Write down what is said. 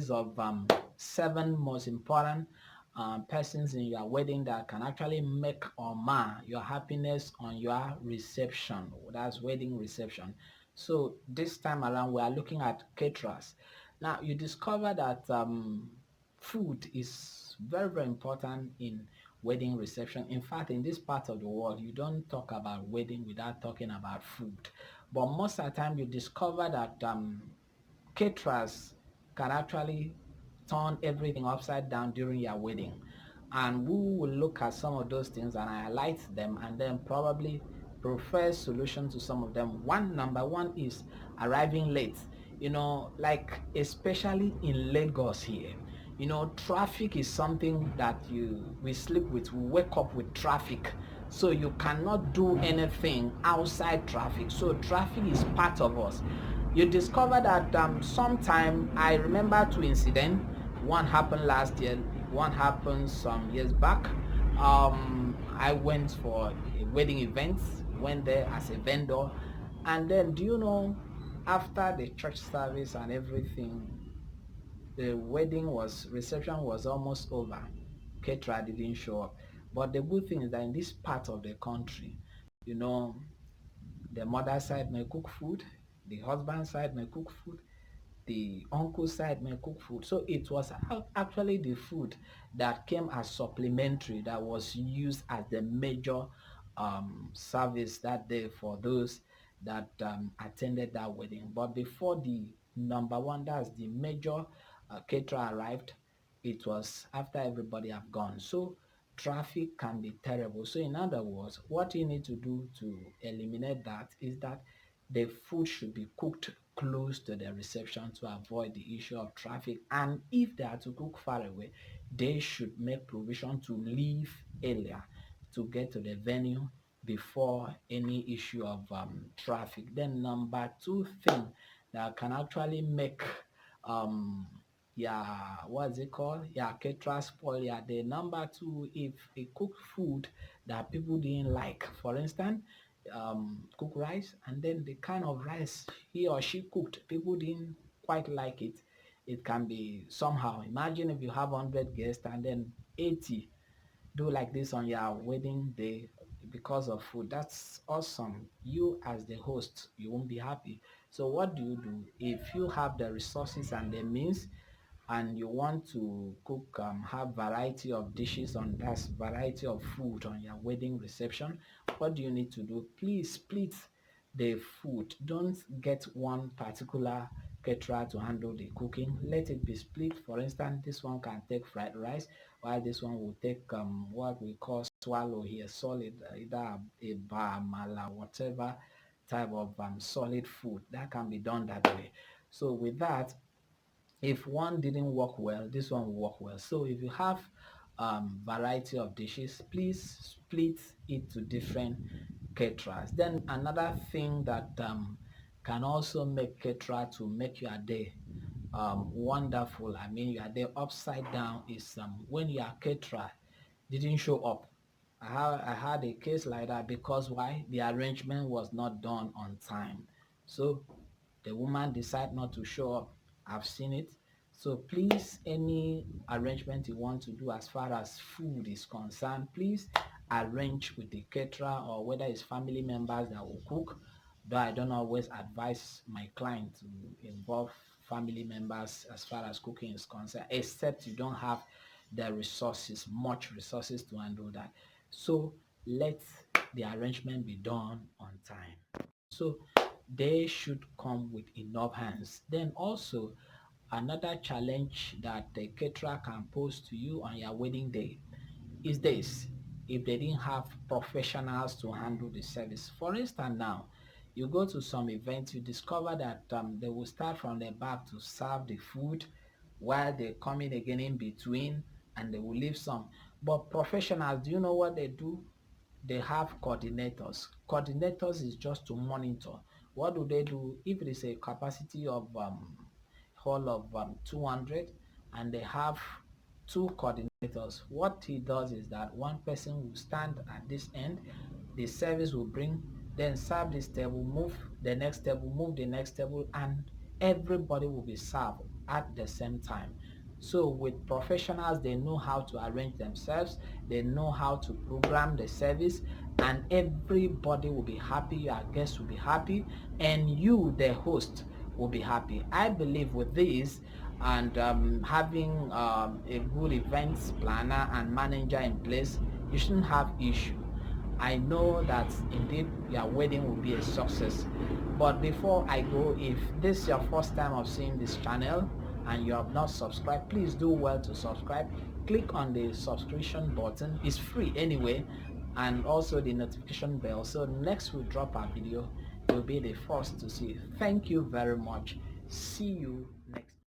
list of 7 most important persons in your wedding that can actually make or mar your happiness on your reception. That's wedding reception. So this time around, we are looking at caterers. Now you discover that food is very, very important in wedding reception. In fact, in this part of the world, you don't talk about wedding without talking about food. But most of the time, you discover that caterers can actually turn everything upside down during your wedding. And we will look at some of those things and highlight them and then probably prefer solution to some of them. Number one is arriving late. Like especially in Lagos here. Traffic is something that we sleep with, we wake up with traffic. So you cannot do anything outside traffic. So traffic is part of us. You discover that sometime, I remember 2 incidents. One happened last year, one happened some years back. I went for a wedding event, went there as a vendor, and then do you know, after the church service and everything, the reception was almost over. Caterer didn't show up. But the good thing is that in this part of the country, you know, the mother side may cook food, the husband side may cook food, the uncle side may cook food. So it was actually the food that came as supplementary that was used as the major service that day for those that attended that wedding. But before the number one, that's the major caterer arrived, it was after everybody have gone. So traffic can be terrible. So in other words, what you need to do to eliminate that is that the food should be cooked close to the reception to avoid the issue of traffic. And if they are to cook far away, they should make provision to leave earlier to get to the venue before any issue of traffic. Then number two thing that can actually make um yeah, what's it called? Yeah, caterer spoil. Yeah, the number two, if they cook food that people didn't like, for instance, cook rice, and then the kind of rice he or she cooked, people didn't quite like it. It can be somehow. Imagine if you have 100 guests and then 80 do like this on your wedding day because of food. That's awesome. You as the host, you won't be happy. So what do you do if you have the resources and the means and you want to cook, have variety of dishes on that variety of food on your wedding reception? What do you need to do? Please split the food. Don't get one particular caterer to handle the cooking. Let it be split. For instance, this one can take fried rice, while this one will take what we call swallow here, solid, either a bar, mala, whatever type of solid food. That can be done that way. So with that, if one didn't work well, this one will work well. So if you have variety of dishes, please split it to different caterers. Then another thing that can also make caterer to make your day wonderful, I mean your day upside down, is when your caterer didn't show up. I had a case like that because why? The arrangement was not done on time. So the woman decide not to show up. I've seen it. So please, any arrangement you want to do as far as food is concerned, please arrange with the caterer or whether it's family members that will cook. Though I don't always advise my client to involve family members as far as cooking is concerned, except you don't have the resources, much resources to handle that. So let the arrangement be done on time. So they should come with enough hands. Then also another challenge that the caterer can pose to you on your wedding day is this: if they didn't have professionals to handle the service. For instance, now you go to some events, you discover that they will start from the back to serve the food while they come in again in between, and they will leave some. But professionals, do you know what they do? They have coordinators. Coordinators is just to monitor. What do they do? If it is a capacity of hall of 200 and they have two coordinators, what he does is that one person will stand at this end, the service will bring, then serve this table, move the next table, move the next table, and everybody will be served at the same time. So with professionals, they know how to arrange themselves, they know how to program the service, and everybody will be happy, your guests will be happy, and you, the host, will be happy. I believe with this and having a good events planner and manager in place, you shouldn't have issue. I know that indeed your wedding will be a success. But before I go, if this is your first time of seeing this channel and you have not subscribed, please do well to subscribe. Click on the subscription button. It's free anyway, and also the notification bell. So next we drop our video, you'll be the first to see. Thank you very much. See you next.